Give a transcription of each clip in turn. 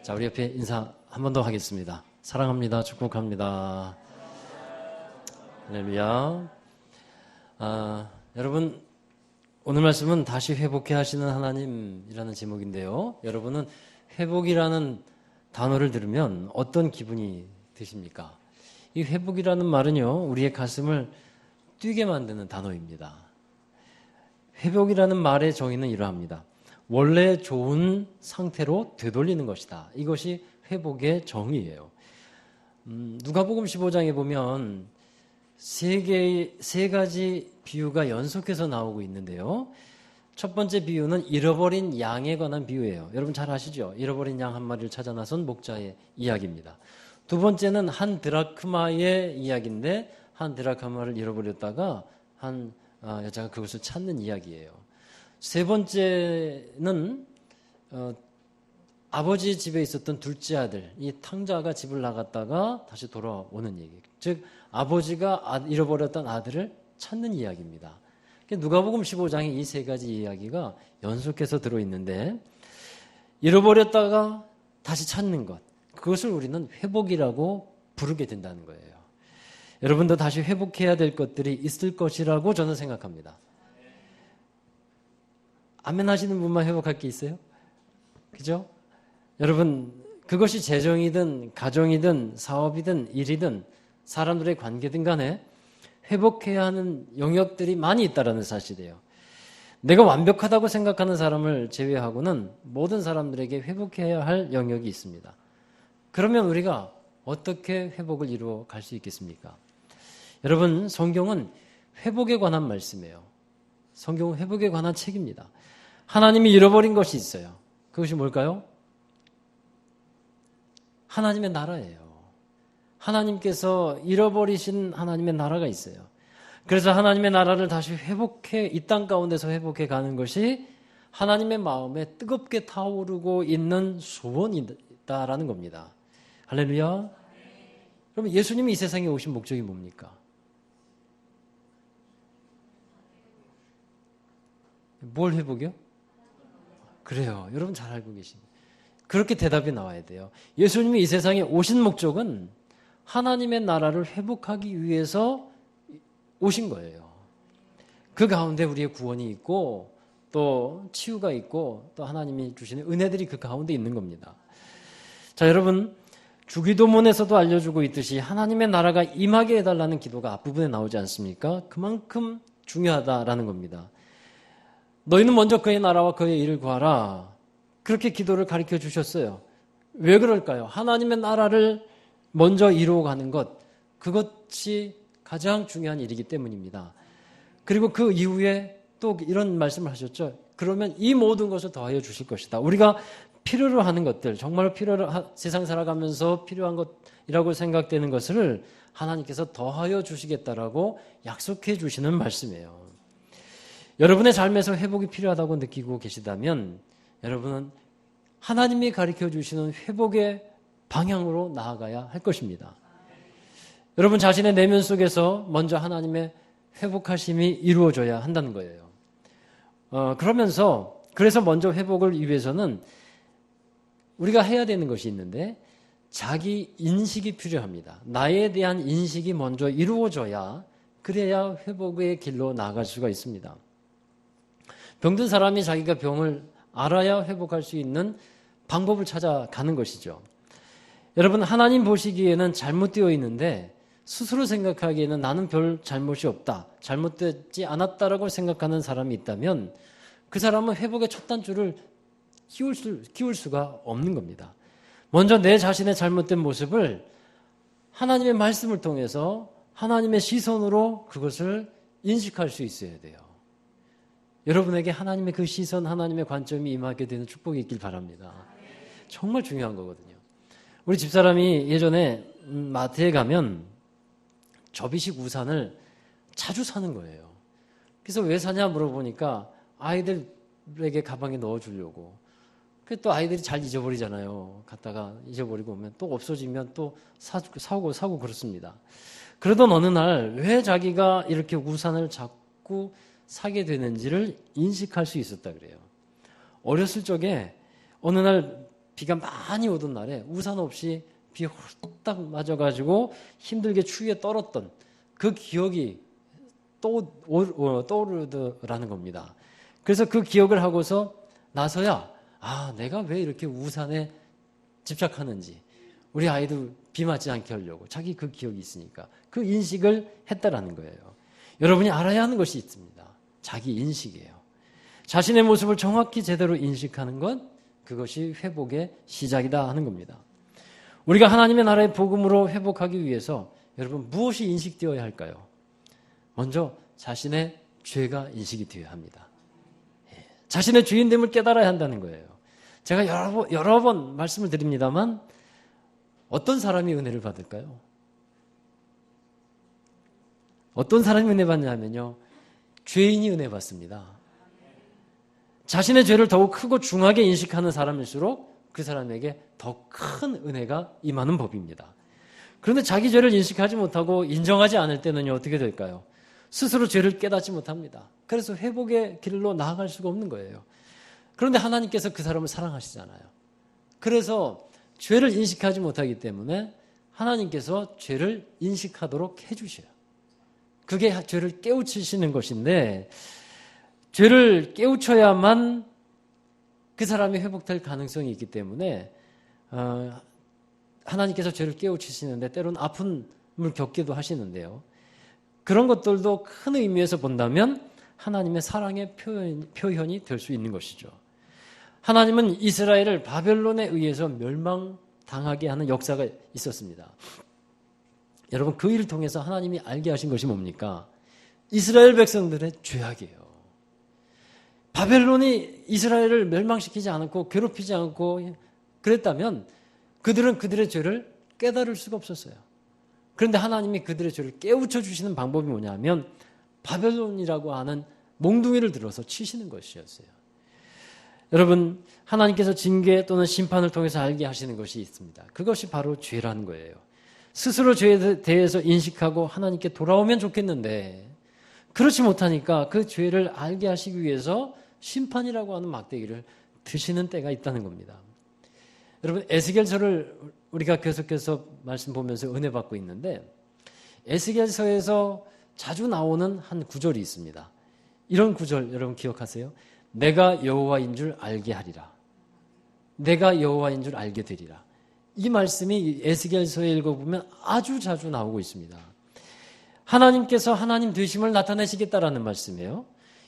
자, 우리 옆에 인사 한 번 더 하겠습니다. 사랑합니다. 축복합니다. 할렐루야. 여러분, 오늘 말씀은 다시 회복해 하시는 하나님이라는 제목인데요. 여러분은 회복이라는 단어를 들으면 어떤 기분이 드십니까? 이 회복이라는 말은요, 우리의 가슴을 뛰게 만드는 단어입니다. 회복이라는 말의 정의는 이러합니다. 원래 좋은 상태로 되돌리는 것이다. 이것이 회복의 정의예요. 누가복음 15장에 보면 세 가지 비유가 연속해서 나오고 있는데요. 첫 번째 비유는 잃어버린 양에 관한 비유예요. 여러분 잘 아시죠? 잃어버린 양 한 마리를 찾아 나선 목자의 이야기입니다. 두 번째는 한 드라크마의 이야기인데 한 드라크마를 잃어버렸다가 한 여자가 그것을 찾는 이야기예요. 세 번째는 아버지 집에 있었던 둘째 아들, 이 탕자가 집을 나갔다가 다시 돌아오는 얘기. 즉 아버지가 잃어버렸던 아들을 찾는 이야기입니다. 누가복음 15장에 이 세 가지 이야기가 연속해서 들어있는데 잃어버렸다가 다시 찾는 것, 그것을 우리는 회복이라고 부르게 된다는 거예요. 여러분도 다시 회복해야 될 것들이 있을 것이라고 저는 생각합니다. 아멘 하시는 분만 회복할 게 있어요? 그죠? 여러분, 그것이 재정이든 가정이든 사업이든 일이든 사람들의 관계든 간에 회복해야 하는 영역들이 많이 있다는 사실이에요. 내가 완벽하다고 생각하는 사람을 제외하고는 모든 사람들에게 회복해야 할 영역이 있습니다. 그러면 우리가 어떻게 회복을 이루어 갈 수 있겠습니까? 여러분, 성경은 회복에 관한 말씀이에요. 성경은 회복에 관한 책입니다. 하나님이 잃어버린 것이 있어요. 그것이 뭘까요? 하나님의 나라예요. 하나님께서 잃어버리신 하나님의 나라가 있어요. 그래서 하나님의 나라를 다시 회복해, 이 땅 가운데서 회복해 가는 것이 하나님의 마음에 뜨겁게 타오르고 있는 소원이다라는 겁니다. 할렐루야. 그러면 예수님이 이 세상에 오신 목적이 뭡니까? 뭘 회복이요? 그래요. 여러분 잘 알고 계십니다. 그렇게 대답이 나와야 돼요. 예수님이 이 세상에 오신 목적은 하나님의 나라를 회복하기 위해서 오신 거예요. 그 가운데 우리의 구원이 있고 또 치유가 있고 또 하나님이 주시는 은혜들이 그 가운데 있는 겁니다. 자, 여러분, 주기도문에서도 알려주고 있듯이 하나님의 나라가 임하게 해달라는 기도가 앞부분에 나오지 않습니까? 그만큼 중요하다라는 겁니다. 너희는 먼저 그의 나라와 그의 일을 구하라. 그렇게 기도를 가르쳐 주셨어요. 왜 그럴까요? 하나님의 나라를 먼저 이루어가는 것, 그것이 가장 중요한 일이기 때문입니다. 그리고 그 이후에 또 이런 말씀을 하셨죠. 그러면 이 모든 것을 더하여 주실 것이다. 우리가 필요로 하는 것들, 정말 세상 살아가면서 필요한 것이라고 생각되는 것을 하나님께서 더하여 주시겠다라고 약속해 주시는 말씀이에요. 여러분의 삶에서 회복이 필요하다고 느끼고 계시다면 여러분은 하나님이 가르쳐 주시는 회복의 방향으로 나아가야 할 것입니다. 여러분 자신의 내면 속에서 먼저 하나님의 회복하심이 이루어져야 한다는 거예요. 그래서 먼저 회복을 위해서는 우리가 해야 되는 것이 있는데 자기 인식이 필요합니다. 나에 대한 인식이 먼저 이루어져야 그래야 회복의 길로 나아갈 수가 있습니다. 병든 사람이 자기가 병을 알아야 회복할 수 있는 방법을 찾아가는 것이죠. 여러분, 하나님 보시기에는 잘못되어 있는데 스스로 생각하기에는 나는 별 잘못이 없다, 잘못되지 않았다라고 생각하는 사람이 있다면 그 사람은 회복의 첫 단추를 끼울 수가 없는 겁니다. 먼저 내 자신의 잘못된 모습을 하나님의 말씀을 통해서 하나님의 시선으로 그것을 인식할 수 있어야 돼요. 여러분에게 하나님의 그 시선, 하나님의 관점이 임하게 되는 축복이 있길 바랍니다. 정말 중요한 거거든요. 우리 집사람이 예전에 마트에 가면 접이식 우산을 자주 사는 거예요. 그래서 왜 사냐 물어보니까 아이들에게 가방에 넣어주려고. 또 아이들이 잘 잊어버리잖아요. 갔다가 잊어버리고 오면 또 없어지면 또 사고 그렇습니다. 그러던 어느 날 왜 자기가 이렇게 우산을 자꾸 사게 되는지를 인식할 수 있었다 그래요. 어렸을 적에 어느 날 비가 많이 오던 날에 우산 없이 비 홀딱 맞아가지고 힘들게 추위에 떨었던 그 기억이 떠오르더라는 겁니다. 그래서 그 기억을 하고서 나서야 내가 왜 이렇게 우산에 집착하는지, 우리 아이도 비 맞지 않게 하려고 자기 그 기억이 있으니까 그 인식을 했다라는 거예요. 여러분이 알아야 하는 것이 있습니다. 자기 인식이에요. 자신의 모습을 정확히 제대로 인식하는 것, 그것이 회복의 시작이다 하는 겁니다. 우리가 하나님의 나라의 복음으로 회복하기 위해서 여러분 무엇이 인식되어야 할까요? 먼저 자신의 죄가 인식이 되어야 합니다. 자신의 죄인됨을 깨달아야 한다는 거예요. 제가 여러 번 말씀을 드립니다만 어떤 사람이 은혜를 받을까요? 어떤 사람이 은혜 받냐면요, 죄인이 은혜 받습니다. 자신의 죄를 더욱 크고 중하게 인식하는 사람일수록 그 사람에게 더 큰 은혜가 임하는 법입니다. 그런데 자기 죄를 인식하지 못하고 인정하지 않을 때는요, 어떻게 될까요? 스스로 죄를 깨닫지 못합니다. 그래서 회복의 길로 나아갈 수가 없는 거예요. 그런데 하나님께서 그 사람을 사랑하시잖아요. 그래서 죄를 인식하지 못하기 때문에 하나님께서 죄를 인식하도록 해주셔요. 그게 죄를 깨우치시는 것인데, 죄를 깨우쳐야만 그 사람이 회복될 가능성이 있기 때문에 하나님께서 죄를 깨우치시는데 때로는 아픔을 겪기도 하시는데요. 그런 것들도 큰 의미에서 본다면 하나님의 사랑의 표현이 될 수 있는 것이죠. 하나님은 이스라엘을 바벨론에 의해서 멸망당하게 하는 역사가 있었습니다. 여러분, 그 일을 통해서 하나님이 알게 하신 것이 뭡니까? 이스라엘 백성들의 죄악이에요. 바벨론이 이스라엘을 멸망시키지 않고 괴롭히지 않고 그랬다면 그들은 그들의 죄를 깨달을 수가 없었어요. 그런데 하나님이 그들의 죄를 깨우쳐 주시는 방법이 뭐냐면 바벨론이라고 하는 몽둥이를 들어서 치시는 것이었어요. 여러분, 하나님께서 징계 또는 심판을 통해서 알게 하시는 것이 있습니다. 그것이 바로 죄라는 거예요. 스스로 죄에 대해서 인식하고 하나님께 돌아오면 좋겠는데 그렇지 못하니까 그 죄를 알게 하시기 위해서 심판이라고 하는 막대기를 드시는 때가 있다는 겁니다. 여러분, 에스겔서를 우리가 계속해서 말씀 보면서 은혜 받고 있는데 에스겔서에서 자주 나오는 한 구절이 있습니다. 이런 구절 여러분 기억하세요? 내가 여호와인 줄 알게 하리라. 내가 여호와인 줄 알게 되리라. 이 말씀이 에스겔서에 읽어보면 아주 자주 나오고 있습니다. 하나님께서 하나님 되심을 나타내시겠다라는 말씀이에요.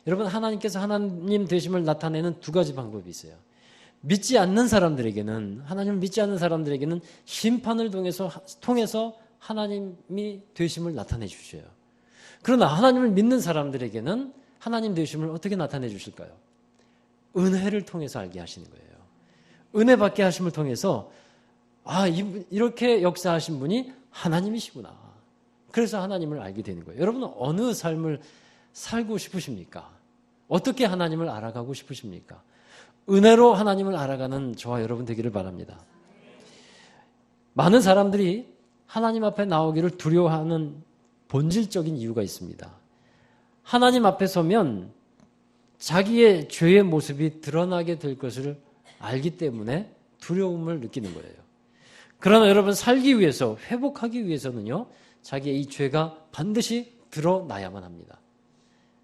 여러분, 하나님께서 하나님 되심을 나타내는 두 가지 방법이 있어요. 믿지 않는 사람들에게는, 하나님을 믿지 않는 사람들에게는 심판을 통해서 하나님이 되심을 나타내 주셔요. 그러나 하나님을 믿는 사람들에게는 하나님 되심을 어떻게 나타내 주실까요? 은혜를 통해서 알게 하시는 거예요. 은혜 받게 하심을 통해서 이렇게 역사하신 분이 하나님이시구나. 그래서 하나님을 알게 되는 거예요. 여러분은 어느 삶을 살고 싶으십니까? 어떻게 하나님을 알아가고 싶으십니까? 은혜로 하나님을 알아가는 저와 여러분 되기를 바랍니다. 많은 사람들이 하나님 앞에 나오기를 두려워하는 본질적인 이유가 있습니다. 하나님 앞에 서면 자기의 죄의 모습이 드러나게 될 것을 알기 때문에 두려움을 느끼는 거예요. 그러나 여러분, 살기 위해서, 회복하기 위해서는요, 자기의 이 죄가 반드시 드러나야만 합니다.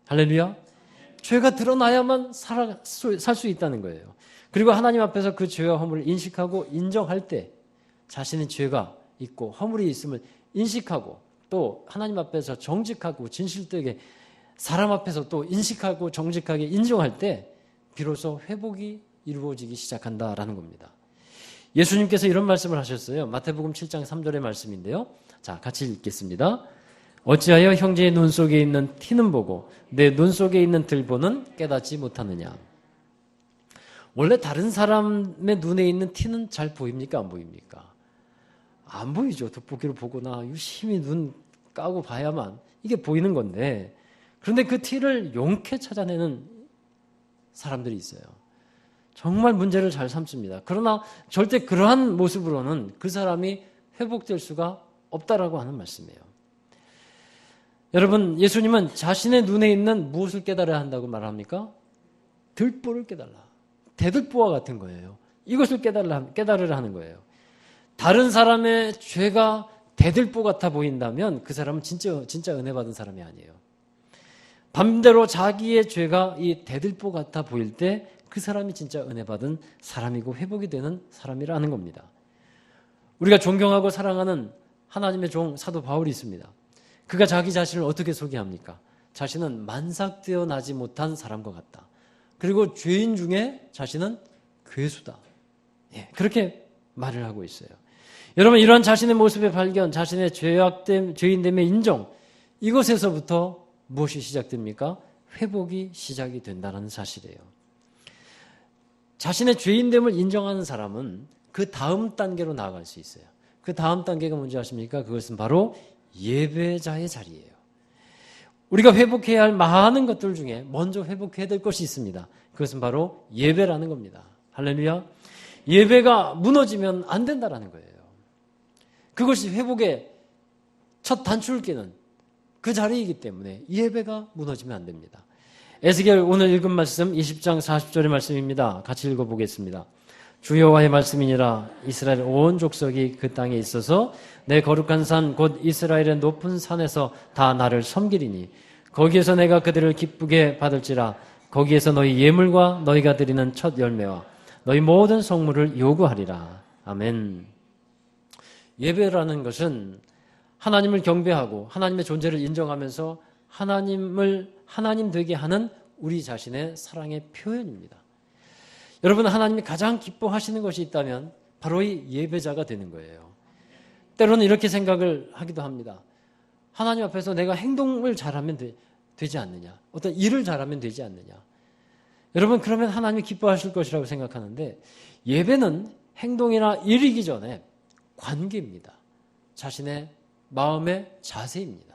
할렐루야. 죄가 드러나야만 살 수 있다는 거예요. 그리고 하나님 앞에서 그 죄와 허물을 인식하고 인정할 때 자신의 죄가 있고 허물이 있음을 인식하고 또 하나님 앞에서 정직하고 진실되게 사람 앞에서 또 인식하고 정직하게 인정할 때 비로소 회복이 이루어지기 시작한다라는 겁니다. 예수님께서 이런 말씀을 하셨어요. 마태복음 7장 3절의 말씀인데요. 자, 같이 읽겠습니다. 어찌하여 형제의 눈 속에 있는 티는 보고 내 눈 속에 있는 들보는 깨닫지 못하느냐. 원래 다른 사람의 눈에 있는 티는 잘 보입니까? 안 보입니까? 안 보이죠. 돋보기를 보거나 유심히 눈 까고 봐야만 이게 보이는 건데, 그런데 그 티를 용케 찾아내는 사람들이 있어요. 정말 문제를 잘 삼습니다. 그러나 절대 그러한 모습으로는 그 사람이 회복될 수가 없다라고 하는 말씀이에요. 여러분, 예수님은 자신의 눈에 있는 무엇을 깨달아야 한다고 말합니까? 들보를 깨달라. 대들보와 같은 거예요. 이것을 깨달으라 하는 거예요. 다른 사람의 죄가 대들보 같아 보인다면 그 사람은 진짜 은혜 받은 사람이 아니에요. 반대로 자기의 죄가 이 대들보 같아 보일 때 그 사람이 진짜 은혜 받은 사람이고 회복이 되는 사람이라는 겁니다. 우리가 존경하고 사랑하는 하나님의 종 사도 바울이 있습니다. 그가 자기 자신을 어떻게 소개합니까? 자신은 만삭되어 나지 못한 사람과 같다. 그리고 죄인 중에 자신은 괴수다. 그렇게 말을 하고 있어요. 여러분, 이러한 자신의 모습의 발견, 자신의 죄인됨의 인정, 이것에서부터 무엇이 시작됩니까? 회복이 시작이 된다는 사실이에요. 자신의 죄인됨을 인정하는 사람은 그 다음 단계로 나아갈 수 있어요. 그 다음 단계가 뭔지 아십니까? 그것은 바로 예배자의 자리예요. 우리가 회복해야 할 많은 것들 중에 먼저 회복해야 될 것이 있습니다. 그것은 바로 예배라는 겁니다. 할렐루야. 예배가 무너지면 안 된다라는 거예요. 그것이 회복의 첫 단출기는 그 자리이기 때문에 예배가 무너지면 안 됩니다. 에스겔 오늘 읽은 말씀 20장 40절의 말씀입니다. 같이 읽어보겠습니다. 주 여호와의 말씀이니라. 이스라엘 온 족속이 그 땅에 있어서 내 거룩한 산 곧 이스라엘의 높은 산에서 다 나를 섬기리니 거기에서 내가 그들을 기쁘게 받을지라. 거기에서 너희 예물과 너희가 드리는 첫 열매와 너희 모든 성물을 요구하리라. 아멘. 예배라는 것은 하나님을 경배하고 하나님의 존재를 인정하면서 하나님을 하나님 되게 하는 우리 자신의 사랑의 표현입니다. 여러분, 하나님이 가장 기뻐하시는 것이 있다면 바로 이 예배자가 되는 거예요. 때로는 이렇게 생각을 하기도 합니다. 하나님 앞에서 내가 행동을 잘하면 되지 않느냐, 어떤 일을 잘하면 되지 않느냐. 여러분, 그러면 하나님이 기뻐하실 것이라고 생각하는데 예배는 행동이나 일이기 전에 관계입니다. 자신의 마음의 자세입니다.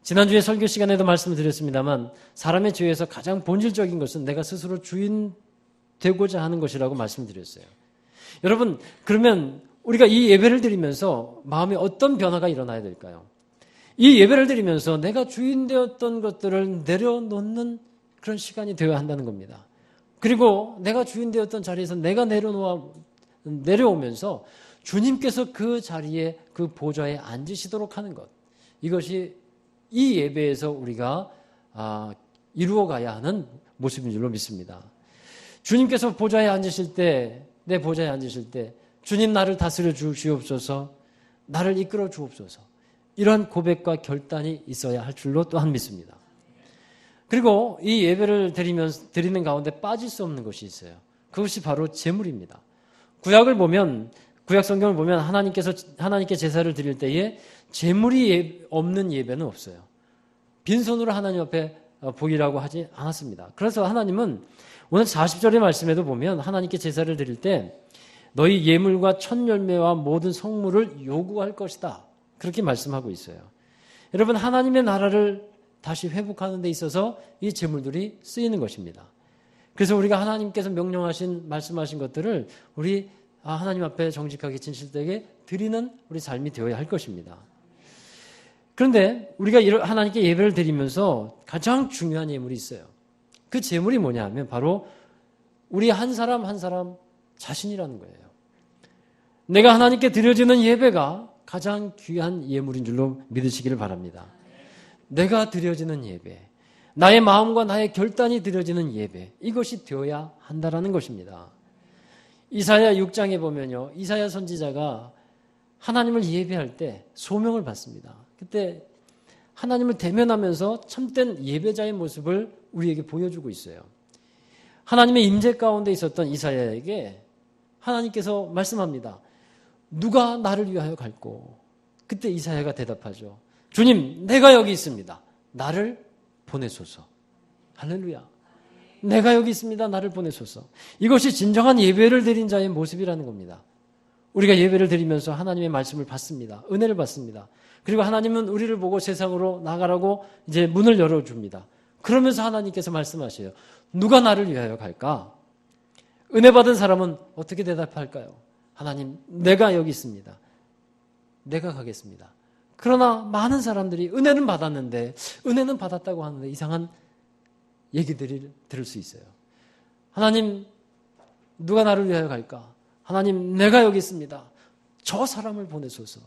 지난주에 설교 시간에도 말씀을 드렸습니다만 사람의 죄에서 가장 본질적인 것은 내가 스스로 주인 되고자 하는 것이라고 말씀드렸어요. 여러분, 그러면 우리가 이 예배를 드리면서 마음에 어떤 변화가 일어나야 될까요? 이 예배를 드리면서 내가 주인 되었던 것들을 내려놓는 그런 시간이 되어야 한다는 겁니다. 그리고 내가 주인 되었던 자리에서 내가 내려오면서 주님께서 그 자리에 그 보좌에 앉으시도록 하는 것, 이것이 이 예배에서 우리가 이루어가야 하는 모습인 줄로 믿습니다. 주님께서 보좌에 앉으실 때, 내 보좌에 앉으실 때 주님 나를 다스려 주시옵소서, 나를 이끌어 주옵소서, 이러한 고백과 결단이 있어야 할 줄로 또한 믿습니다. 그리고 이 예배를 드리는 가운데 빠질 수 없는 것이 있어요. 그것이 바로 제물입니다. 구약 성경을 보면 하나님께 제사를 드릴 때에 제물이 없는 예배는 없어요. 빈손으로 하나님 앞에 보이라고 하지 않았습니다. 그래서 하나님은 오늘 40절의 말씀에도 보면 하나님께 제사를 드릴 때 너희 예물과 첫 열매와 모든 성물을 요구할 것이다, 그렇게 말씀하고 있어요. 여러분, 하나님의 나라를 다시 회복하는 데 있어서 이 제물들이 쓰이는 것입니다. 그래서 우리가 하나님께서 말씀하신 것들을 우리 하나님 앞에 정직하게 진실되게 드리는 우리 삶이 되어야 할 것입니다. 그런데 우리가 하나님께 예배를 드리면서 가장 중요한 예물이 있어요. 그 제물이 뭐냐 하면 바로 우리 한 사람 한 사람 자신이라는 거예요. 내가 하나님께 드려지는 예배가 가장 귀한 예물인 줄로 믿으시기를 바랍니다. 내가 드려지는 예배, 나의 마음과 나의 결단이 드려지는 예배, 이것이 되어야 한다라는 것입니다. 이사야 6장에 보면요, 이사야 선지자가 하나님을 예배할 때 소명을 받습니다. 그때 하나님을 대면하면서 참된 예배자의 모습을 우리에게 보여주고 있어요. 하나님의 임재 가운데 있었던 이사야에게 하나님께서 말씀합니다. 누가 나를 위하여 갈꼬? 그때 이사야가 대답하죠. 주님, 내가 여기 있습니다. 나를 보내소서. 할렐루야. 내가 여기 있습니다. 나를 보내소서. 이것이 진정한 예배를 드린 자의 모습이라는 겁니다. 우리가 예배를 드리면서 하나님의 말씀을 받습니다. 은혜를 받습니다. 그리고 하나님은 우리를 보고 세상으로 나가라고 이제 문을 열어줍니다. 그러면서 하나님께서 말씀하셔요. 누가 나를 위하여 갈까? 은혜 받은 사람은 어떻게 대답할까요? 하나님, 내가 여기 있습니다. 내가 가겠습니다. 그러나 많은 사람들이 은혜는 받았는데, 은혜는 받았다고 하는데 이상한 얘기들을 들을 수 있어요. 하나님, 누가 나를 위하여 갈까? 하나님, 내가 여기 있습니다. 저 사람을 보내소서.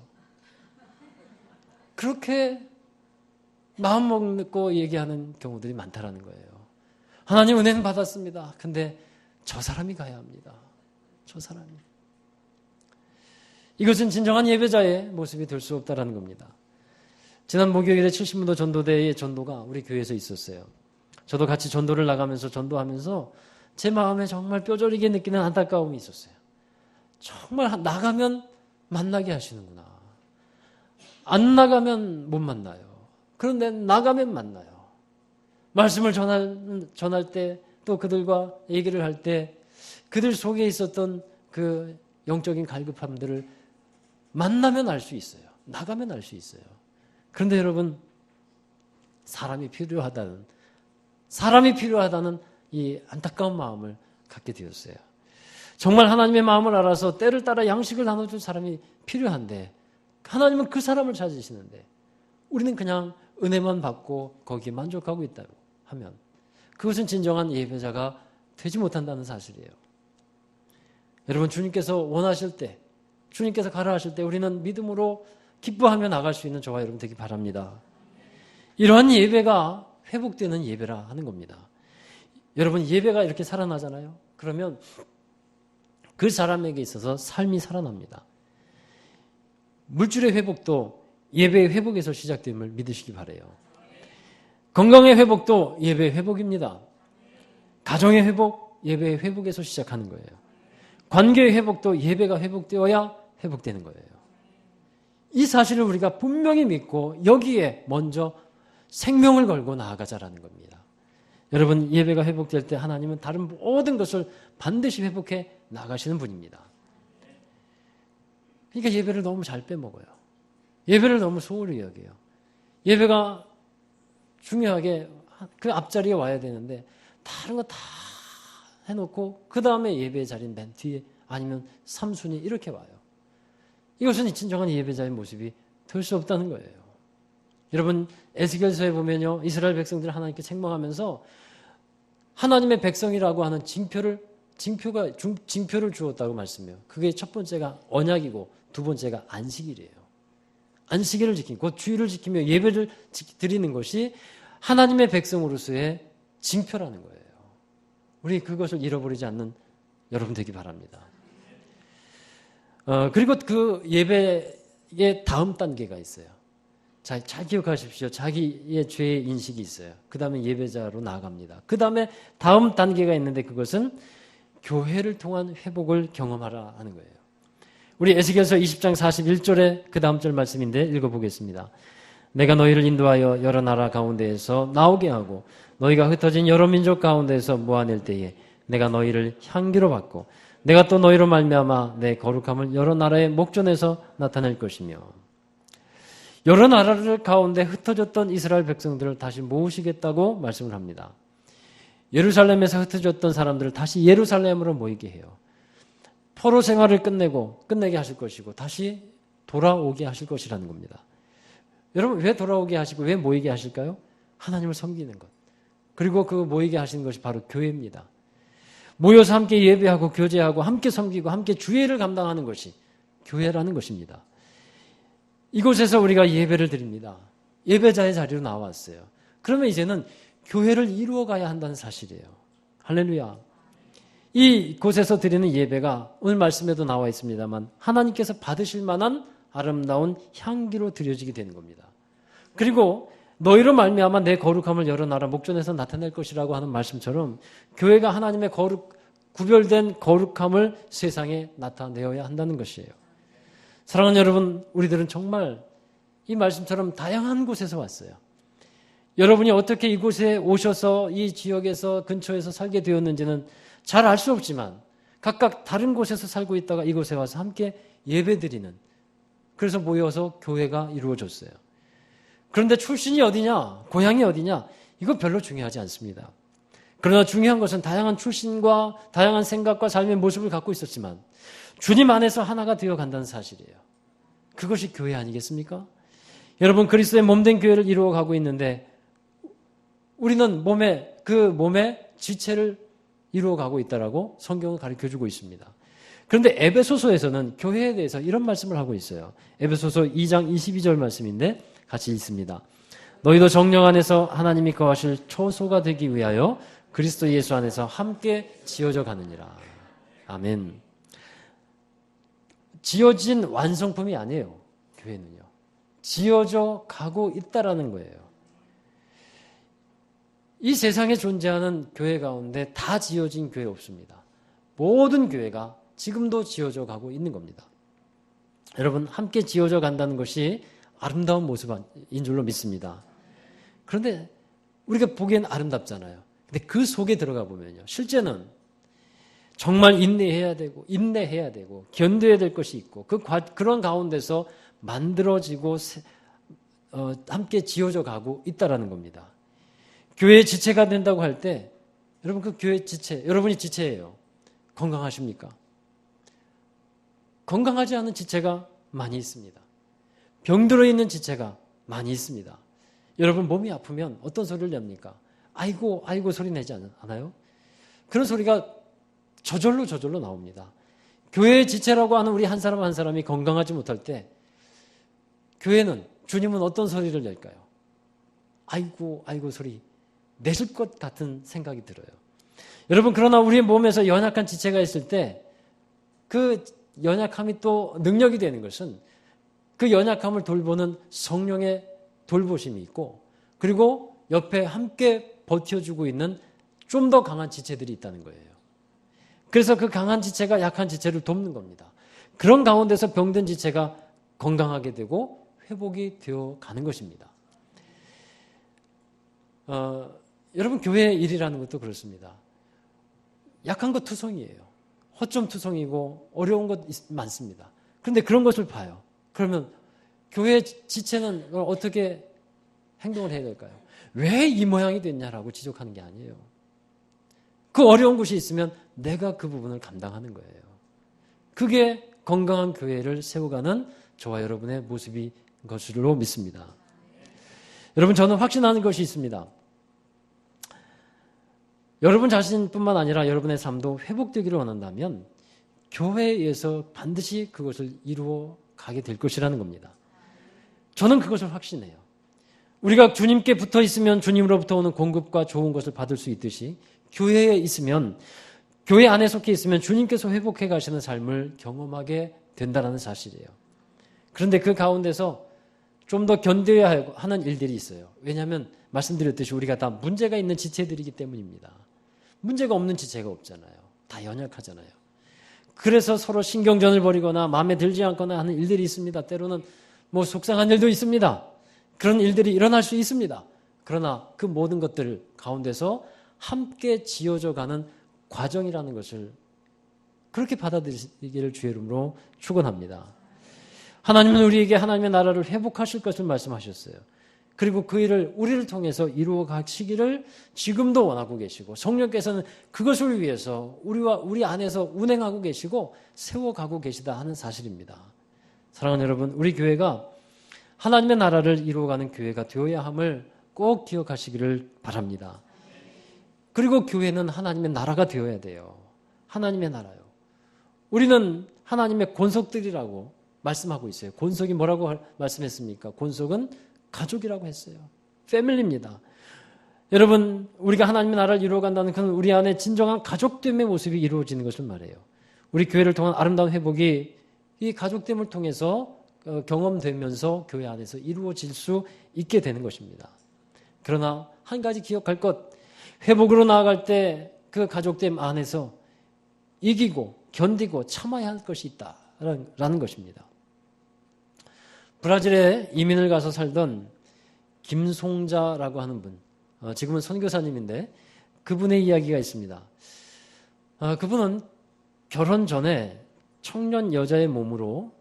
그렇게 마음 먹고 얘기하는 경우들이 많다라는 거예요. 하나님, 은혜는 받았습니다. 근데 저 사람이 가야 합니다. 저 사람이. 이것은 진정한 예배자의 모습이 될 수 없다라는 겁니다. 지난 목요일에 70문도 전도대의 전도가 우리 교회에서 있었어요. 저도 같이 전도를 나가면서 전도하면서 제 마음에 정말 뼈저리게 느끼는 안타까움이 있었어요. 정말 나가면 만나게 하시는구나. 안 나가면 못 만나요. 그런데 나가면 만나요. 말씀을 전할 때, 또 그들과 얘기를 할 때 그들 속에 있었던 그 영적인 갈급함들을 만나면 알 수 있어요. 나가면 알 수 있어요. 그런데 여러분, 사람이 필요하다는 이 안타까운 마음을 갖게 되었어요. 정말 하나님의 마음을 알아서 때를 따라 양식을 나눠줄 사람이 필요한데 하나님은 그 사람을 찾으시는데 우리는 그냥 은혜만 받고 거기에 만족하고 있다고 하면 그것은 진정한 예배자가 되지 못한다는 사실이에요. 여러분, 주님께서 원하실 때, 주님께서 가라 하실 때 우리는 믿음으로 기뻐하며 나갈 수 있는 저와 여러분 되기 바랍니다. 이러한 예배가 회복되는 예배라 하는 겁니다. 여러분, 예배가 이렇게 살아나잖아요. 그러면 그 사람에게 있어서 삶이 살아납니다. 물질의 회복도 예배의 회복에서 시작됨을 믿으시기 바라요. 건강의 회복도 예배의 회복입니다. 가정의 회복, 예배의 회복에서 시작하는 거예요. 관계의 회복도 예배가 회복되어야 회복되는 거예요. 이 사실을 우리가 분명히 믿고 여기에 먼저 생명을 걸고 나아가자라는 겁니다. 여러분, 예배가 회복될 때 하나님은 다른 모든 것을 반드시 회복해 나가시는 분입니다. 그러니까 예배를 너무 잘 빼먹어요. 예배를 너무 소홀히 여겨요. 예배가 중요하게 그 앞자리에 와야 되는데 다른 거 다 해놓고 그 다음에 예배의 자리는 맨 뒤에 아니면 3순위 이렇게 와요. 이것은 진정한 예배자의 모습이 될 수 없다는 거예요. 여러분, 에스겔서에 보면요, 이스라엘 백성들을 하나님께 책망하면서 하나님의 백성이라고 하는 징표를 주었다고 말씀해요. 그게 첫 번째가 언약이고 두 번째가 안식일이에요. 안식일을 지키고 그 주일을 지키며 예배를 드리는 것이 하나님의 백성으로서의 징표라는 거예요. 우리 그것을 잃어버리지 않는 여러분 되기 바랍니다. 그리고 그 예배의 다음 단계가 있어요. 잘 기억하십시오. 자기의 죄의 인식이 있어요. 그 다음에 예배자로 나아갑니다. 그 다음에 다음 단계가 있는데 그것은 교회를 통한 회복을 경험하라 하는 거예요. 우리 에스겔서 20장 41절에 그 다음 절 말씀인데 읽어보겠습니다. 내가 너희를 인도하여 여러 나라 가운데에서 나오게 하고 너희가 흩어진 여러 민족 가운데에서 모아낼 때에 내가 너희를 향기로 받고 내가 또 너희로 말미암아 내 거룩함을 여러 나라의 목전에서 나타낼 것이며 여러 나라를 가운데 흩어졌던 이스라엘 백성들을 다시 모으시겠다고 말씀을 합니다. 예루살렘에서 흩어졌던 사람들을 다시 예루살렘으로 모이게 해요. 포로 생활을 끝내게 하실 것이고 다시 돌아오게 하실 것이라는 겁니다. 여러분, 왜 돌아오게 하시고 왜 모이게 하실까요? 하나님을 섬기는 것. 그리고 그 모이게 하시는 것이 바로 교회입니다. 모여서 함께 예배하고 교제하고 함께 섬기고 함께 주일을 감당하는 것이 교회라는 것입니다. 이곳에서 우리가 예배를 드립니다. 예배자의 자리로 나왔어요. 그러면 이제는 교회를 이루어 가야 한다는 사실이에요. 할렐루야. 이곳에서 드리는 예배가 오늘 말씀에도 나와 있습니다만 하나님께서 받으실 만한 아름다운 향기로 드려지게 되는 겁니다. 그리고 너희로 말미암아 내 거룩함을 여러 나라 목전에서 나타낼 것이라고 하는 말씀처럼 교회가 하나님의 구별된 거룩함을 세상에 나타내어야 한다는 것이에요. 사랑하는 여러분, 우리들은 정말 이 말씀처럼 다양한 곳에서 왔어요. 여러분이 어떻게 이곳에 오셔서 이 지역에서 근처에서 살게 되었는지는 잘 알 수 없지만 각각 다른 곳에서 살고 있다가 이곳에 와서 함께 예배드리는, 그래서 모여서 교회가 이루어졌어요. 그런데 출신이 어디냐, 고향이 어디냐, 이거 별로 중요하지 않습니다. 그러나 중요한 것은 다양한 출신과 다양한 생각과 삶의 모습을 갖고 있었지만 주님 안에서 하나가 되어간다는 사실이에요. 그것이 교회 아니겠습니까? 여러분, 그리스도의 몸된 교회를 이루어가고 있는데 우리는 몸의 지체를 이루어가고 있다라고 성경은 가르쳐주고 있습니다. 그런데 에베소서에서는 교회에 대해서 이런 말씀을 하고 있어요. 에베소서 2장 22절 말씀인데 같이 읽습니다. 너희도 정령 안에서 하나님이 거하실 초소가 되기 위하여 그리스도 예수 안에서 함께 지어져 가느니라. 아멘. 지어진 완성품이 아니에요. 교회는요. 지어져 가고 있다라는 거예요. 이 세상에 존재하는 교회 가운데 다 지어진 교회 없습니다. 모든 교회가 지금도 지어져 가고 있는 겁니다. 여러분, 함께 지어져 간다는 것이 아름다운 모습인 줄로 믿습니다. 그런데 우리가 보기엔 아름답잖아요. 근데 그 속에 들어가 보면요. 실제는 정말 인내해야 되고 견뎌야 될 것이 있고 그런 가운데서 만들어지고 함께 지어져 가고 있다라는 겁니다. 교회의 지체가 된다고 할 때 여러분 그 교회 지체, 여러분이 지체예요. 건강하십니까? 건강하지 않은 지체가 많이 있습니다. 병들어 있는 지체가 많이 있습니다. 여러분 몸이 아프면 어떤 소리를 냅니까? 아이고 소리 내지 않아요? 그런 소리가 저절로 나옵니다. 교회의 지체라고 하는 우리 한 사람 한 사람이 건강하지 못할 때 교회는, 주님은 어떤 소리를 낼까요? 아이고 소리 내실 것 같은 생각이 들어요. 여러분, 그러나 우리의 몸에서 연약한 지체가 있을 때 그 연약함이 또 능력이 되는 것은 그 연약함을 돌보는 성령의 돌보심이 있고, 그리고 옆에 함께 버텨주고 있는 좀 더 강한 지체들이 있다는 거예요. 그래서 그 강한 지체가 약한 지체를 돕는 겁니다. 그런 가운데서 병든 지체가 건강하게 되고 회복이 되어 가는 것입니다. 여러분, 교회의 일이라는 것도 그렇습니다. 약한 것 투성이에요. 허점 투성이고 어려운 것 많습니다. 그런데 그런 것을 봐요. 그러면 교회 지체는 어떻게 행동을 해야 될까요? 왜 이 모양이 됐냐라고 지적하는 게 아니에요. 그 어려운 곳이 있으면 내가 그 부분을 감당하는 거예요. 그게 건강한 교회를 세워가는 저와 여러분의 모습인 것으로 믿습니다. 여러분, 저는 확신하는 것이 있습니다. 여러분 자신뿐만 아니라 여러분의 삶도 회복되기를 원한다면 교회에서 반드시 그것을 이루어 가게 될 것이라는 겁니다. 저는 그것을 확신해요. 우리가 주님께 붙어 있으면 주님으로부터 오는 공급과 좋은 것을 받을 수 있듯이 교회에 있으면, 교회 안에 속해 있으면 주님께서 회복해 가시는 삶을 경험하게 된다는 사실이에요. 그런데 그 가운데서 좀 더 견뎌야 하는 일들이 있어요. 왜냐하면 말씀드렸듯이 우리가 다 문제가 있는 지체들이기 때문입니다. 문제가 없는 지체가 없잖아요. 다 연약하잖아요. 그래서 서로 신경전을 벌이거나 마음에 들지 않거나 하는 일들이 있습니다. 때로는 속상한 일도 있습니다. 그런 일들이 일어날 수 있습니다. 그러나 그 모든 것들 가운데서 함께 지어져 가는 과정이라는 것을 그렇게 받아들이기를 주의 이름으로 축원합니다. 하나님은 우리에게 하나님의 나라를 회복하실 것을 말씀하셨어요. 그리고 그 일을 우리를 통해서 이루어 가시기를 지금도 원하고 계시고, 성령께서는 그것을 위해서 우리 안에서 운행하고 계시고 세워가고 계시다 하는 사실입니다. 사랑하는 여러분, 우리 교회가 하나님의 나라를 이루어가는 교회가 되어야 함을 꼭 기억하시기를 바랍니다. 그리고 교회는 하나님의 나라가 되어야 돼요. 하나님의 나라요. 우리는 하나님의 권속들이라고 말씀하고 있어요. 권속이 뭐라고 말씀했습니까? 권속은 가족이라고 했어요. 패밀리입니다. 여러분, 우리가 하나님의 나라를 이루어간다는 것은 우리 안에 진정한 가족됨의 모습이 이루어지는 것을 말해요. 우리 교회를 통한 아름다운 회복이 이 가족됨을 통해서 경험되면서 교회 안에서 이루어질 수 있게 되는 것입니다. 그러나 한 가지 기억할 것, 회복으로 나아갈 때 그 가족됨 안에서 이기고 견디고 참아야 할 것이 있다라는 것입니다. 브라질에 이민을 가서 살던 김송자라고 하는 분, 지금은 선교사님인데 그분의 이야기가 있습니다. 그분은 결혼 전에 청년 여자의 몸으로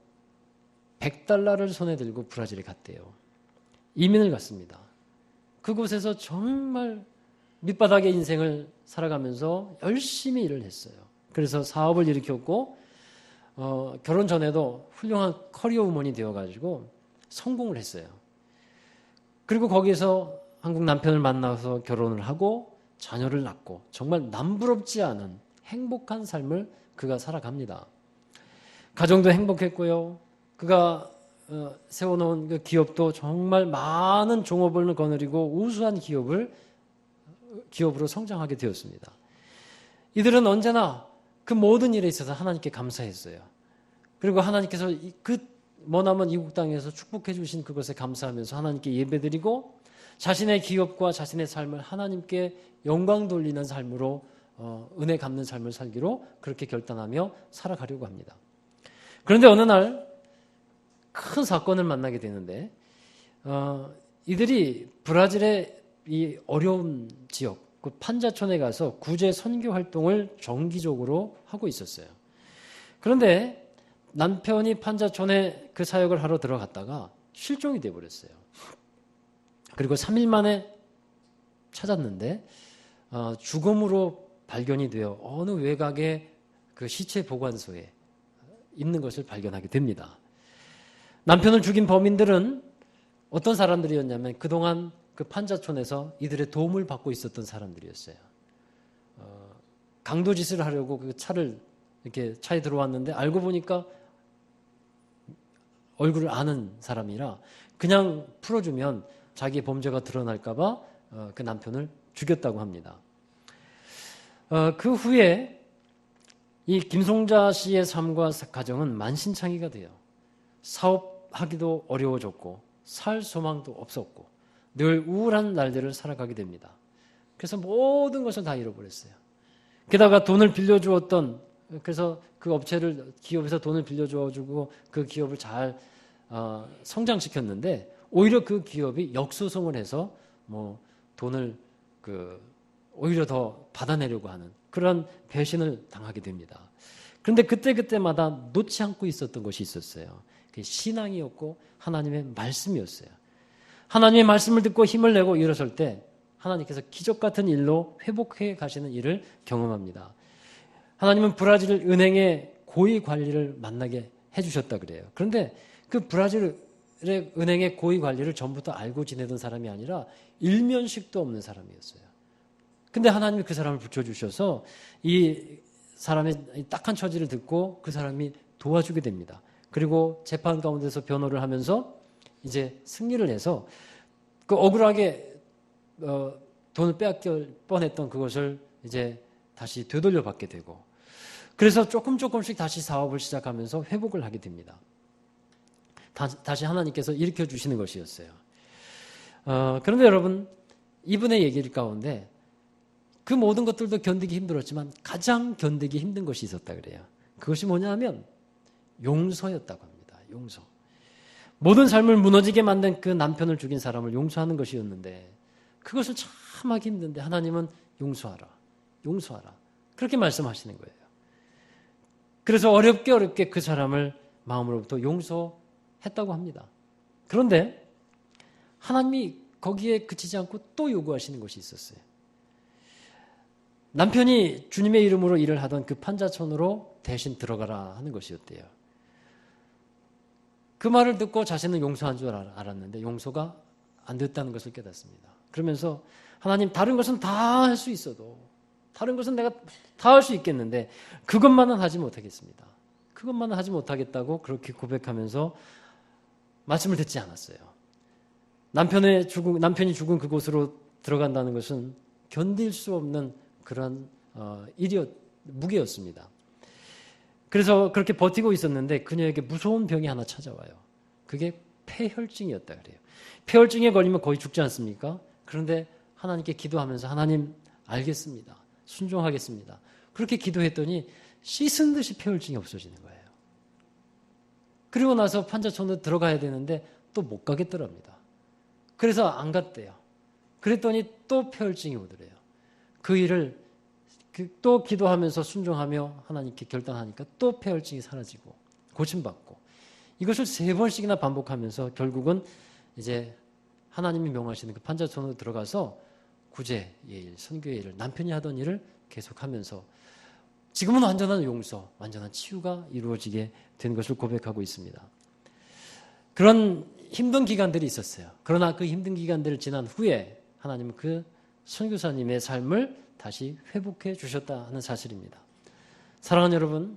$100를 손에 들고 브라질에 갔대요. 이민을 갔습니다. 그곳에서 정말 밑바닥의 인생을 살아가면서 열심히 일을 했어요. 그래서 사업을 일으켰고 결혼 전에도 훌륭한 커리어 우먼이 되어가지고 성공을 했어요. 그리고 거기서 한국 남편을 만나서 결혼을 하고 자녀를 낳고 정말 남부럽지 않은 행복한 삶을 그가 살아갑니다. 가정도 행복했고요. 그가 세워놓은 그 기업도 정말 많은 종업원을 거느리고 우수한 기업으로 성장하게 되었습니다. 이들은 언제나 그 모든 일에 있어서 하나님께 감사했어요. 그리고 하나님께서 그 머나먼 이국 땅에서 축복해 주신 그것에 감사하면서 하나님께 예배드리고 자신의 기업과 자신의 삶을 하나님께 영광 돌리는 삶으로 은혜 갚는 삶을 살기로 그렇게 결단하며 살아가려고 합니다. 그런데 어느 날 큰 사건을 만나게 되는데 이들이 브라질의 이 어려운 지역 그 판자촌에 가서 구제 선교 활동을 정기적으로 하고 있었어요. 그런데 남편이 판자촌에 그 사역을 하러 들어갔다가 실종이 되어버렸어요. 그리고 3일 만에 찾았는데 죽음으로 발견이 되어 어느 외곽의 그 시체 보관소에 있는 것을 발견하게 됩니다. 남편을 죽인 범인들은 어떤 사람들이었냐면 그동안 그 판자촌에서 이들의 도움을 받고 있었던 사람들이었어요. 강도짓을 하려고 그 차를 이렇게 차에 들어왔는데 알고 보니까 얼굴을 아는 사람이라 그냥 풀어주면 자기의 범죄가 드러날까봐 그 남편을 죽였다고 합니다. 그 후에 이 김송자 씨의 삶과 가정은 만신창이가 돼요. 사업하기도 어려워졌고 살 소망도 없었고 늘 우울한 날들을 살아가게 됩니다. 그래서 모든 것을 다 잃어버렸어요. 게다가 돈을 빌려주었던 그래서 그 업체를 기업에서 돈을 빌려주어주고 그 기업을 잘 성장시켰는데 오히려 그 기업이 역소송을 해서 뭐 돈을 오히려 더 받아내려고 하는 그런 배신을 당하게 됩니다. 그런데 그때마다 놓지 않고 있었던 것이 있었어요. 그게 신앙이었고 하나님의 말씀이었어요. 하나님의 말씀을 듣고 힘을 내고 일어설 때 하나님께서 기적 같은 일로 회복해 가시는 일을 경험합니다. 하나님은 브라질 은행의 고위 관리를 만나게 해주셨다 그래요. 그런데 그 브라질 은행의 고위 관리를 전부터 알고 지내던 사람이 아니라 일면식도 없는 사람이었어요. 근데 하나님이 그 사람을 붙여주셔서 이 사람의 딱한 처지를 듣고 그 사람이 도와주게 됩니다. 그리고 재판 가운데서 변호를 하면서 이제 승리를 해서 그 억울하게 돈을 빼앗길 뻔했던 그것을 이제 다시 되돌려 받게 되고 그래서 조금씩 다시 사업을 시작하면서 회복을 하게 됩니다. 다시 하나님께서 일으켜 주시는 것이었어요. 그런데 여러분 이분의 얘기를 가운데 그 모든 것들도 견디기 힘들었지만 가장 견디기 힘든 것이 있었다 그래요. 그것이 뭐냐 하면 용서였다고 합니다. 용서. 모든 삶을 무너지게 만든 그 남편을 죽인 사람을 용서하는 것이었는데 그것을 참 하기 힘든데 하나님은 용서하라. 용서하라. 그렇게 말씀하시는 거예요. 그래서 어렵게 그 사람을 마음으로부터 용서했다고 합니다. 그런데 하나님이 거기에 그치지 않고 또 요구하시는 것이 있었어요. 남편이 주님의 이름으로 일을 하던 그 판자촌으로 대신 들어가라 하는 것이었대요. 그 말을 듣고 자신은 용서한 줄 알았는데 용서가 안 됐다는 것을 깨닫습니다. 그러면서 하나님 다른 것은 다 할 수 있어도 다른 것은 내가 다 할 수 있겠는데 그것만은 하지 못하겠습니다. 그것만은 하지 못하겠다고 그렇게 고백하면서 말씀을 듣지 않았어요. 남편이 죽은 그곳으로 들어간다는 것은 견딜 수 없는 그런 무게였습니다. 그래서 그렇게 버티고 있었는데 그녀에게 무서운 병이 하나 찾아와요. 그게 폐혈증이었다 그래요. 폐혈증에 걸리면 거의 죽지 않습니까? 그런데 하나님께 기도하면서 하나님 알겠습니다. 순종하겠습니다. 그렇게 기도했더니 씻은 듯이 폐혈증이 없어지는 거예요. 그리고 나서 판자촌으로 들어가야 되는데 또 못 가겠더랍니다. 그래서 안 갔대요. 그랬더니 또 폐혈증이 오더래요. 그 일을 또 기도하면서 순종하며 하나님께 결단하니까 또 폐혈증이 사라지고 고침받고 이것을 3번씩이나 반복하면서 결국은 이제 하나님이 명하시는 그 판자촌으로 들어가서 구제의 일, 선교의 일을 남편이 하던 일을 계속하면서 지금은 완전한 용서, 완전한 치유가 이루어지게 된 것을 고백하고 있습니다. 그런 힘든 기간들이 있었어요. 그러나 그 힘든 기간들을 지난 후에 하나님은 그 선교사님의 삶을 다시 회복해 주셨다 하는 사실입니다. 사랑하는 여러분,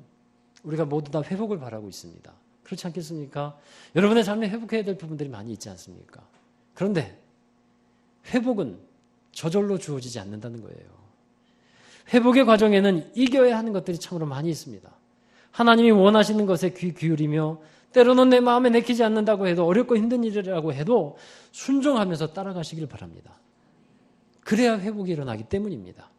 우리가 모두 다 회복을 바라고 있습니다. 그렇지 않겠습니까? 여러분의 삶에 회복해야 될 부분들이 많이 있지 않습니까? 그런데 회복은 저절로 주어지지 않는다는 거예요. 회복의 과정에는 이겨야 하는 것들이 참으로 많이 있습니다. 하나님이 원하시는 것에 귀 기울이며 때로는 내 마음에 내키지 않는다고 해도 어렵고 힘든 일이라고 해도 순종하면서 따라가시길 바랍니다. 그래야 회복이 일어나기 때문입니다.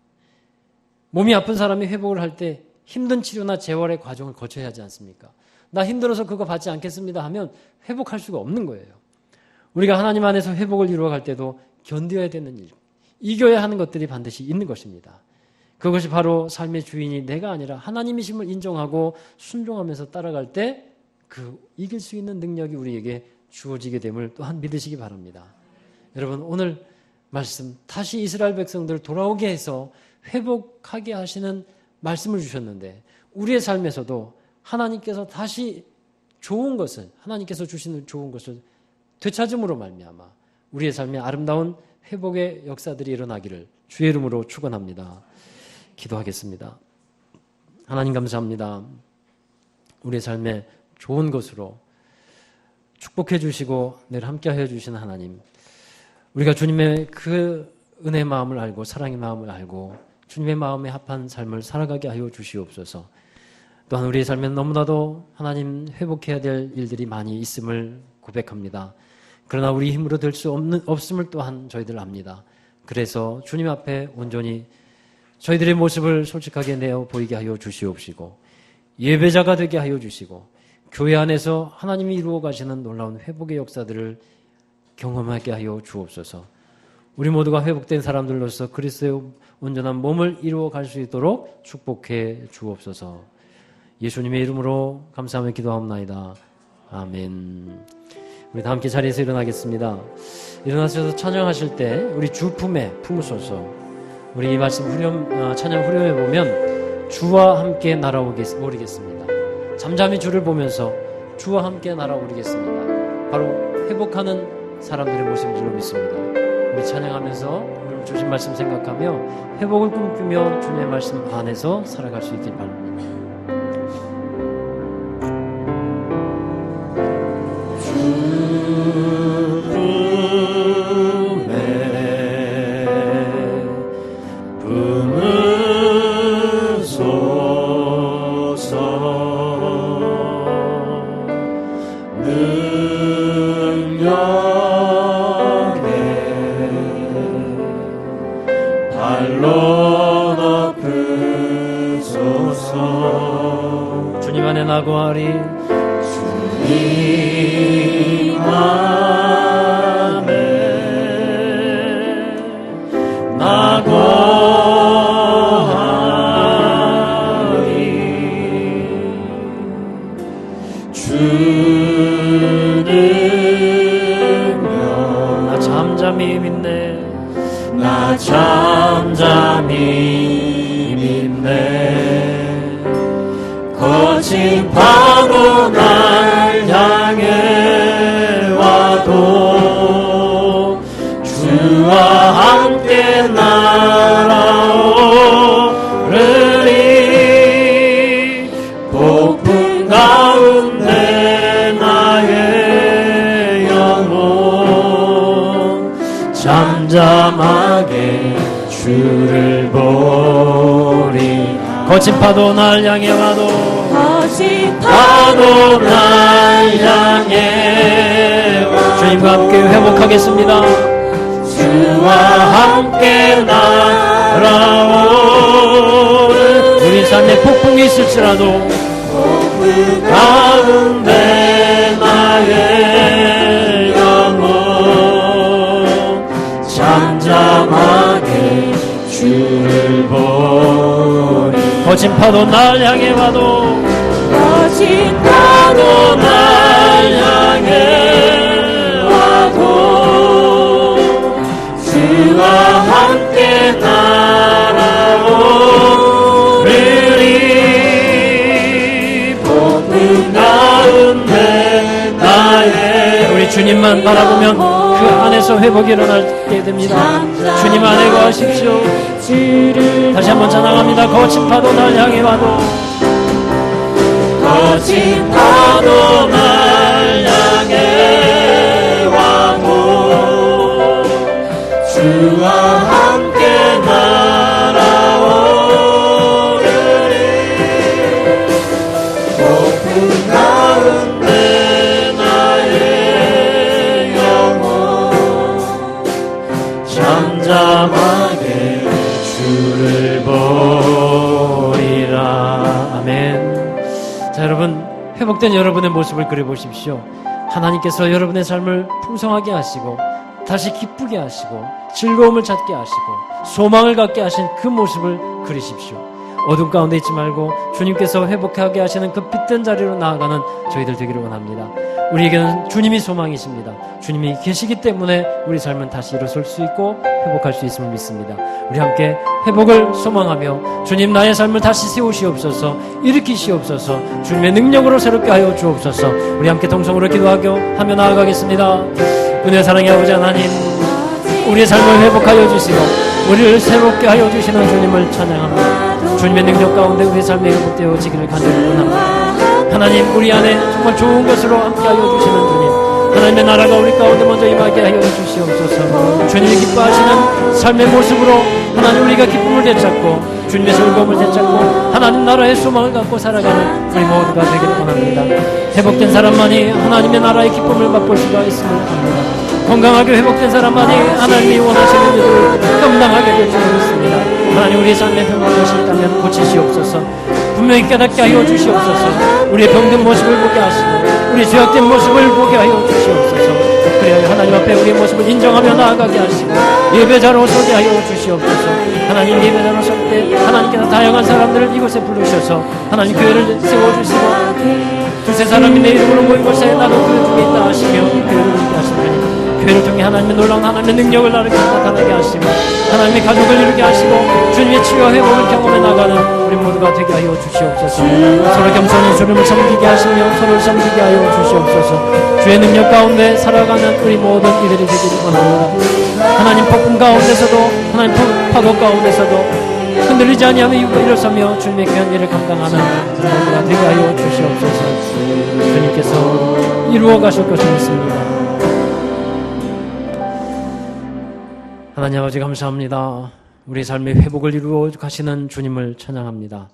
몸이 아픈 사람이 회복을 할 때 힘든 치료나 재활의 과정을 거쳐야 하지 않습니까? 나 힘들어서 그거 받지 않겠습니다 하면 회복할 수가 없는 거예요. 우리가 하나님 안에서 회복을 이루어갈 때도 견뎌야 되는 일, 이겨야 하는 것들이 반드시 있는 것입니다. 그것이 바로 삶의 주인이 내가 아니라 하나님이심을 인정하고 순종하면서 따라갈 때 그 이길 수 있는 능력이 우리에게 주어지게 됨을 또한 믿으시기 바랍니다. 여러분, 오늘 말씀 다시 이스라엘 백성들을 돌아오게 해서 회복하게 하시는 말씀을 주셨는데 우리의 삶에서도 하나님께서 다시 좋은 것을, 하나님께서 주시는 좋은 것을 되찾음으로 말미암아 우리의 삶에 아름다운 회복의 역사들이 일어나기를 주의 이름으로 축원합니다. 기도하겠습니다. 하나님 감사합니다. 우리의 삶에 좋은 것으로 축복해 주시고 늘 함께하여 주시는 하나님, 우리가 주님의 그 은혜의 마음을 알고 사랑의 마음을 알고 주님의 마음에 합한 삶을 살아가게 하여 주시옵소서. 또한 우리의 삶에는 너무나도 하나님 회복해야 될 일들이 많이 있음을 고백합니다. 그러나 우리 힘으로 될 수 없음을 또한 저희들 압니다. 그래서 주님 앞에 온전히 저희들의 모습을 솔직하게 내어 보이게 하여 주시옵시고 예배자가 되게 하여 주시고 교회 안에서 하나님이 이루어 가시는 놀라운 회복의 역사들을 경험하게 하여 주옵소서. 우리 모두가 회복된 사람들로서 그리스도의 온전한 몸을 이루어 갈 수 있도록 축복해 주옵소서. 예수님의 이름으로 감사하며 기도하옵나이다. 아멘. 우리 다 함께 자리에서 일어나겠습니다. 일어나셔서 찬양하실 때 우리 주 품에 품으소서. 우리 이 말씀 찬양 후렴에 보면 주와 함께 날아오리겠습니다. 잠잠히 주를 보면서 주와 함께 날아오리겠습니다. 바로 회복하는 사람들의 모습인 줄로 믿습니다. 우리 찬양하면서 오늘 주신 말씀 생각하며 회복을 꿈꾸며 주님의 말씀 안에서 살아갈 수 있길 바랍니다. 주님 안에 나고하리 주님 안에 나고하리 주는 나 잠잠히 믿네 나 잠잠히 믿네 거친 파도 날 향해 와도 주와 함께 날아오르리 폭풍 가운데 나의 영혼 잠잠하게 주를 보리 거친 파도 날 향해 와도 거친 파도 날 향해 와도 주님과 함께 회복하겠습니다. 주와 함께 날아오는 우리 삶에 폭풍이 있을지라도 폭풍 가운데 나의 영혼 잠잠하게 주를 보리 거친 파도 날 향해 와도 거친 파도 날 향해 와도 주와 함께 날아오르리 폭풍 가운데 나의 우리 주님만 바라보면 그 안에서 회복이 일어나게 됩니다. 주님 안에 거하십시오. 다시 한번 찬양합니다. 거친 파도 날 향해 와도, 거친 파도 날 향해 와도 주와 함께 날아오르리. 폭풍 가운데 나의 영혼 잠잠하게 주를 보리라. 아멘. 자, 여러분, 회복된 여러분의 모습을 그려보십시오. 하나님께서 여러분의 삶을 풍성하게 하시고 다시 기쁘게 하시고 즐거움을 찾게 하시고 소망을 갖게 하신 그 모습을 그리십시오. 어둠 가운데 있지 말고 주님께서 회복하게 하시는 그 빛된 자리로 나아가는 저희들 되기를 원합니다. 우리에게는 주님이 소망이십니다. 주님이 계시기 때문에 우리 삶은 다시 일어설 수 있고 회복할 수 있음을 믿습니다. 우리 함께 회복을 소망하며 주님 나의 삶을 다시 세우시옵소서, 일으키시옵소서, 주님의 능력으로 새롭게 하여 주옵소서. 우리 함께 동성으로 기도하며 나아가겠습니다. 은혜 사랑의 아버지 하나님, 우리의 삶을 회복하여 주시고 우리를 새롭게 하여 주시는 주님을 찬양합니다. 주님의 능력 가운데 우리의 삶이 회복되어지기를 간절히 원합니다. 하나님, 우리 안에 정말 좋은 것으로 함께하여 주시는 주님, 하나님의 나라가 우리 가운데 먼저 임하게 하여 주시옵소서. 주님이 기뻐하시는 삶의 모습으로 하나님 우리가 기쁨을 되찾고 주님의 즐거움을 되찾고 하나님 나라의 소망을 갖고 살아가는 우리 모두가 되기를 원합니다. 회복된 사람만이 하나님의 나라의 기쁨을 맛볼 수가 있음을 압니다. 건강하게 회복된 사람만이 하나님이 원하시는 일을 감당하게 될 줄 믿습니다. 하나님, 우리의 삶에 병든 것이 있다면 고치시옵소서. 분명히 깨닫게 하여 주시옵소서. 우리의 병든 모습을 보게 하시고 우리의 죄악된 모습을 보게 하여 주시옵소서. 그래야 하나님 앞에 우리의 모습을 인정하며 나아가게 하시고 예배자로 서게 하여 주시옵소서. 하나님, 예배자로 설 때 하나님께서 다양한 사람들을 이곳에 부르셔서 하나님 교회를 세워주시고 두세 사람이 내 이름으로 모인 곳에 나도 그 중에 있다 하시며 교회를 이루게 하시니 교회를 통해 하나님의 놀라운 하나님의 능력을 나타나게 하시고 하나님의 가족을 이루게 하시고 주님의 치유와 회복을 경험해 나가는 우리 모두가 되게 하여 주시옵소서. 서로 겸손히 주님을 섬기게 하시며 서로를 섬기게 하여 주시옵소서. 주의 능력 가운데 살아가는 우리 모든 이들이 되기를 원합니다. 하나님, 폭풍 가운데서도 하나님 파도 가운데서도 흔들리지 아니하며 일어서며 주님의 귀한 일을 감당하는 모두가 되게 하여 주시옵소서. 주님께서 이루어 가실 것을 믿습니다. 하나님 아버지, 감사합니다. 우리 삶의 회복을 이루어 가시는 주님을 찬양합니다.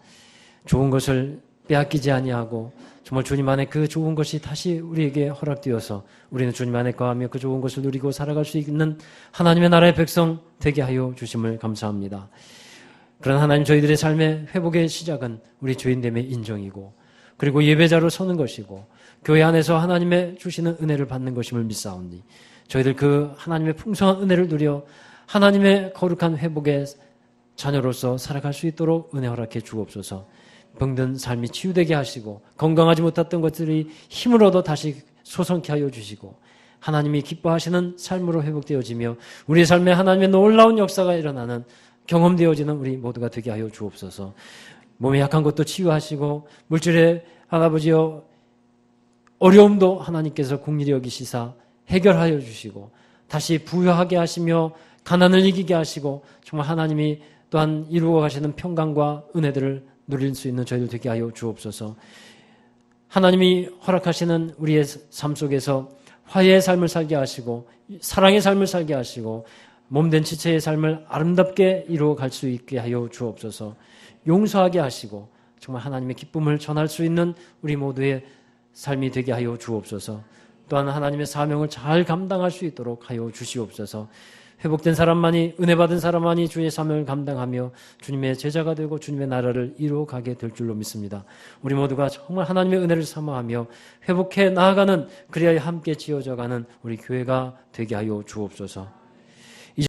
좋은 것을 빼앗기지 아니하고 정말 주님 안에 그 좋은 것이 다시 우리에게 허락되어서 우리는 주님 안에 거하며 그 좋은 것을 누리고 살아갈 수 있는 하나님의 나라의 백성 되게 하여 주심을 감사합니다. 그런 하나님, 저희들의 삶의 회복의 시작은 우리 주인됨의 인정이고 그리고 예배자로 서는 것이고 교회 안에서 하나님의 주시는 은혜를 받는 것임을 믿사오니 저희들 그 하나님의 풍성한 은혜를 누려 하나님의 거룩한 회복의 자녀로서 살아갈 수 있도록 은혜 허락해 주옵소서. 병든 삶이 치유되게 하시고 건강하지 못했던 것들이 힘을 얻어 다시 소성케 하여 주시고 하나님이 기뻐하시는 삶으로 회복되어지며 우리의 삶에 하나님의 놀라운 역사가 일어나는 경험되어지는 우리 모두가 되게 하여 주옵소서. 몸에 약한 것도 치유하시고 물질의 아버지여 어려움도 하나님께서 긍휼히 여기시사 해결하여 주시고 다시 부유하게 하시며 가난을 이기게 하시고 정말 하나님이 또한 이루어 가시는 평강과 은혜들을 누릴 수 있는 저희들 되게 하여 주옵소서. 하나님이 허락하시는 우리의 삶 속에서 화해의 삶을 살게 하시고 사랑의 삶을 살게 하시고 몸된 지체의 삶을 아름답게 이루어 갈 수 있게 하여 주옵소서. 용서하게 하시고 정말 하나님의 기쁨을 전할 수 있는 우리 모두의 삶이 되게 하여 주옵소서. 또한 하나님의 사명을 잘 감당할 수 있도록 하여 주시옵소서. 회복된 사람만이, 은혜 받은 사람만이 주의 사명을 감당하며 주님의 제자가 되고 주님의 나라를 이루어 가게 될 줄로 믿습니다. 우리 모두가 정말 하나님의 은혜를 사모하며 회복해 나아가는, 그리하여 함께 지어져가는 우리 교회가 되게 하여 주옵소서.